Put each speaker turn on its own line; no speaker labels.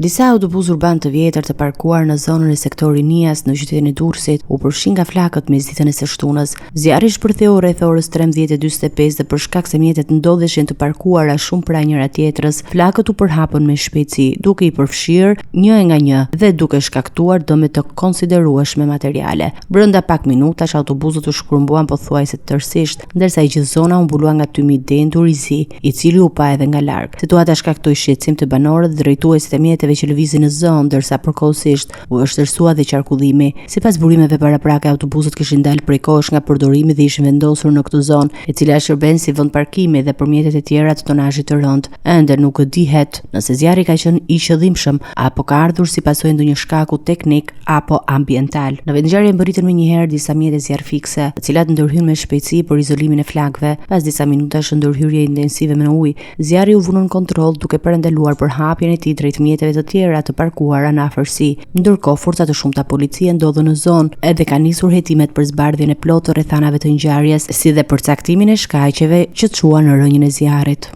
Disa autobusë urban të vjetër të parkuar në zonën e sektorit Nias në qytetin e Durrësit u përfshin nga flakët mesditën e së shtunës. Zjarri shpërtheu rreth orës 13:45 dhe për shkak se mjetet ndodheshin të parkuara shumë pranë njëra tjetrës, flakët u përhapën me shpejtësi, duke i përfshirë një nga një dhe duke shkaktuar dëme të konsiderueshme materiale. Brenda pak minutash autobusët u shkrumbuan pothuajse tërësisht, ndërsa e gjithë zona u mbulua nga tymi dendur i zi, i cili u pa edhe nga larg. Situata shkaktoi shqetësim të banorëve dhe drejtuesit e mjeteve që lëvizin në zonë, ndërsa përkohësisht u vështirësua dhe qarkullimi. Sipas burimeve paraprake, autobusët kishin dalë prej kohësh nga përdorimi dhe ishin vendosur në këtë zonë, e cila shërben si vend parkimi dhe për mjetet e tjera të tonazhit të rënd. Ende nuk dihet nëse zjarri ka qenë i qëllimshëm apo ka ardhur si pasojë ndonjë shkaku teknik apo ambiental. Në vendngjarje mbërritën menjëherë disa mjete zjarrfikse, të cilat ndërhyn me shpejtësi për izolimin e flakëve. Pas disa minutash ndërhyrje intensive me ujë, zjarri u vënë në kontroll duke parandaluar përhapjen e tij drejt mjeteve të tjera të parkuara në afërsi. Ndërkohë, forca të shumta policie ndodhen në zonë edhe ka nisur hetimet për zbardhjen e plotë të rrethanave të ngjarjes, si dhe përcaktimin e shkaqeve që çuan në rrënjën e zjarrit.